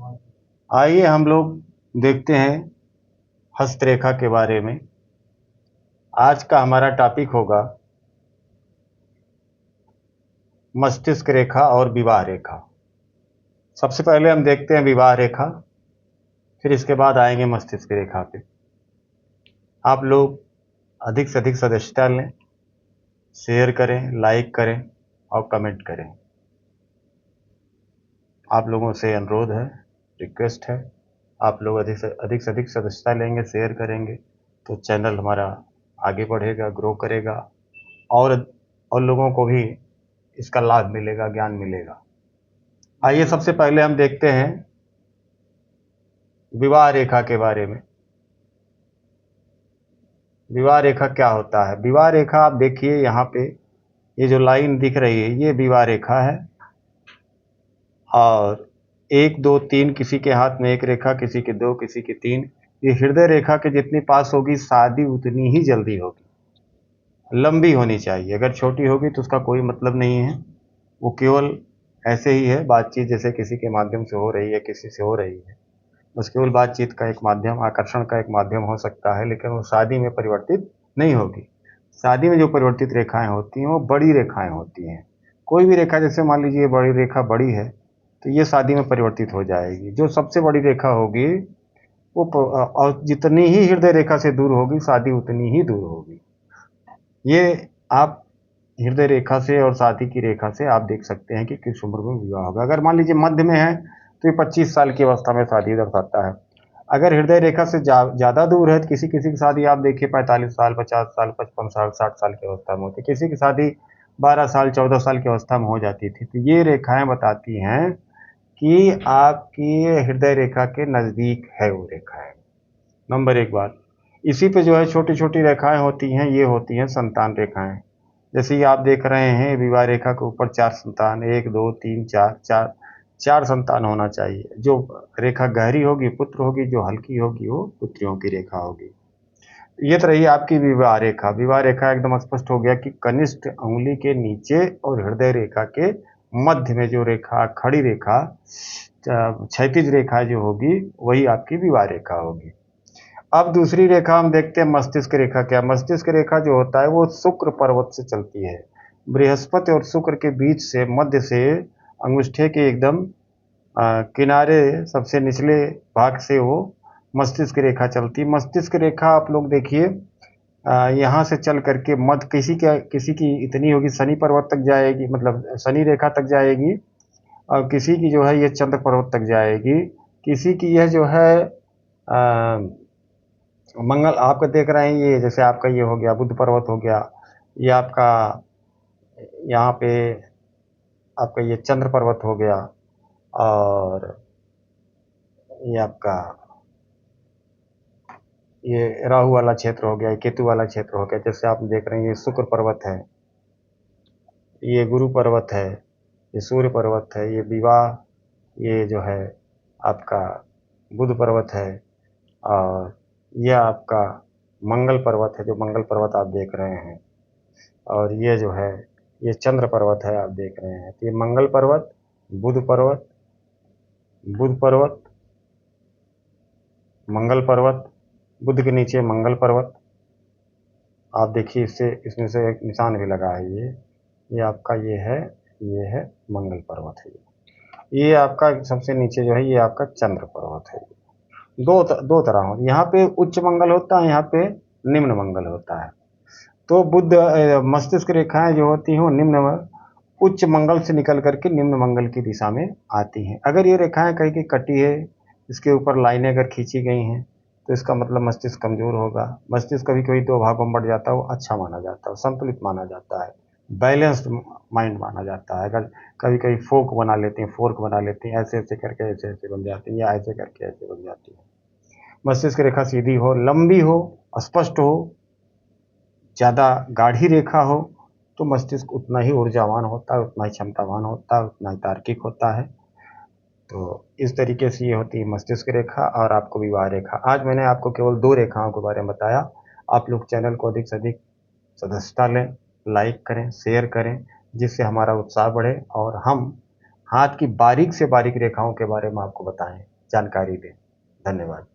आइए हम लोग देखते हैं हस्तरेखा के बारे में। आज का हमारा टॉपिक होगा मस्तिष्क रेखा और विवाह रेखा। सबसे पहले हम देखते हैं विवाह रेखा, फिर इसके बाद आएंगे मस्तिष्क रेखा पे। आप लोग अधिक से अधिक सदस्यता लें, शेयर करें, लाइक करें और कमेंट करें। आप लोगों से अनुरोध है, रिक्वेस्ट है, आप लोग अधिक से अधिक सदस्यता लेंगे, शेयर करेंगे तो चैनल हमारा आगे बढ़ेगा, ग्रो करेगा और लोगों को भी इसका लाभ मिलेगा, ज्ञान मिलेगा। आइए सबसे पहले हम देखते हैं विवाह रेखा के बारे में। विवाह रेखा क्या होता है? विवाह रेखा आप देखिए, यहाँ पे ये जो लाइन दिख रही है ये विवाह रेखा है और 1 2 3 किसी के हाथ में एक रेखा, किसी के 2, किसी के 3। ये हृदय रेखा के जितनी पास होगी शादी उतनी ही जल्दी होगी। लंबी होनी चाहिए, अगर छोटी होगी तो उसका कोई मतलब नहीं है, वो केवल ऐसे ही है, बातचीत जैसे किसी के माध्यम से हो रही है, किसी से हो रही है, बस केवल बातचीत का एक माध्यम, आकर्षण का एक माध्यम हो सकता है, लेकिन वो शादी में परिवर्तित नहीं होगी। शादी में जो परिवर्तित रेखाएं होती हैं वो बड़ी रेखाएं होती हैं। कोई भी रेखा, जैसे मान लीजिए बड़ी रेखा बड़ी है तो ये शादी में परिवर्तित हो जाएगी। जो सबसे बड़ी रेखा होगी वो और जितनी ही हृदय रेखा से दूर होगी शादी उतनी ही दूर होगी। ये आप हृदय रेखा से और शादी की रेखा से आप देख सकते हैं कि किस उम्र में विवाह होगा। अगर मान लीजिए मध्य में है तो ये 25 साल की अवस्था में शादी दर्शाता है। अगर हृदय रेखा से ज़्यादा दूर है तो किसी किसी की शादी आप देखिए 45 साल, 50 साल, 55 साल, 60 साल की अवस्था में होती है। किसी की शादी 12 साल, 14 साल की अवस्था में हो जाती थी। तो ये रेखाएं बताती हैं कि आपकी हृदय रेखा के नज़दीक है वो रेखाएं। नंबर एक बात। इसी पे जो है छोटी छोटी रेखाएं होती हैं, ये होती हैं संतान रेखाएं। जैसे ये आप देख रहे हैं विवाह रेखा के ऊपर 4 संतान, 1 2 3 4 4 4 संतान होना चाहिए। जो रेखा गहरी होगी पुत्र होगी, जो हल्की होगी वो पुत्रियों की रेखा होगी। ये तो रही आपकी विवाह रेखा। विवाह रेखा एकदम स्पष्ट हो गया कि कनिष्ठ अंगुली के नीचे और हृदय रेखा के मध्य में जो रेखा, खड़ी रेखा, क्षैतिज रेखा जो होगी वही आपकी विवाह रेखा होगी। अब दूसरी रेखा हम देखते हैं मस्तिष्क रेखा। क्या मस्तिष्क रेखा जो होता है वो शुक्र पर्वत से चलती है। बृहस्पति और शुक्र के बीच से, मध्य से अंगुष्ठे के एकदम किनारे सबसे निचले भाग से वो मस्तिष्क रेखा चलती है। मस्तिष्क रेखा आप लोग देखिए यहाँ से चल करके मध्य किसी की इतनी होगी, शनि पर्वत तक जाएगी, मतलब शनि रेखा तक जाएगी, और किसी की जो है ये चंद्र पर्वत तक जाएगी। किसी की यह जो है मंगल, आपका देख रहे हैं ये, जैसे आपका ये हो गया बुद्ध पर्वत हो गया, ये आपका यहाँ पे आपका ये चंद्र पर्वत हो गया, और ये आपका ये राहु वाला क्षेत्र हो गया, केतु वाला क्षेत्र हो गया। जैसे आप देख रहे हैं ये शुक्र पर्वत है, ये गुरु पर्वत है, ये सूर्य पर्वत है, ये विवाह, ये जो है आपका बुध पर्वत है, और यह आपका मंगल पर्वत है, जो मंगल पर्वत आप देख रहे हैं, और ये जो है ये चंद्र पर्वत है आप देख रहे हैं। तो ये मंगल पर्वत, बुध पर्वत, बुध पर्वत, मंगल पर्वत, बुध के नीचे मंगल पर्वत। आप देखिए इसमें से एक निशान भी लगा है, ये आपका ये है मंगल पर्वत है। ये आपका सबसे नीचे जो है ये आपका चंद्र पर्वत है। दो तरह हो, यहाँ पे उच्च मंगल होता है, यहाँ पे निम्न मंगल होता है। तो बुध मस्तिष्क रेखाएं जो होती हैं वो उच्च मंगल से निकल करके निम्न मंगल की दिशा में आती हैं। अगर ये रेखाएं कहीं की कटी है, इसके ऊपर लाइनें अगर खींची गई हैं तो इसका मतलब मस्तिष्क कमजोर होगा। मस्तिष्क कभी कभी 2 भागों में बढ़ जाता है, वो अच्छा माना जाता है, संतुलित माना जाता है, बैलेंस्ड माइंड माना जाता है। अगर कभी कभी फोर्क बना लेते हैं, ऐसे ऐसे करके ऐसे ऐसे बन जाती है, या ऐसे करके ऐसे बन जाती है। मस्तिष्क रेखा सीधी हो, लंबी हो, स्पष्ट हो, ज़्यादा गाढ़ी रेखा हो तो मस्तिष्क उतना ही ऊर्जावान होता है, उतना ही क्षमतावान होता है, उतना ही तार्किक होता है। तो इस तरीके से ये होती है मस्तिष्क रेखा और आपको विवाह रेखा। आज मैंने आपको केवल 2 रेखाओं के बारे में बताया। आप लोग चैनल को अधिक से अधिक सदस्यता लें, लाइक करें, शेयर करें, जिससे हमारा उत्साह बढ़े और हम हाथ की बारीक से बारीक रेखाओं के बारे में आपको बताएं। जानकारी दें। धन्यवाद।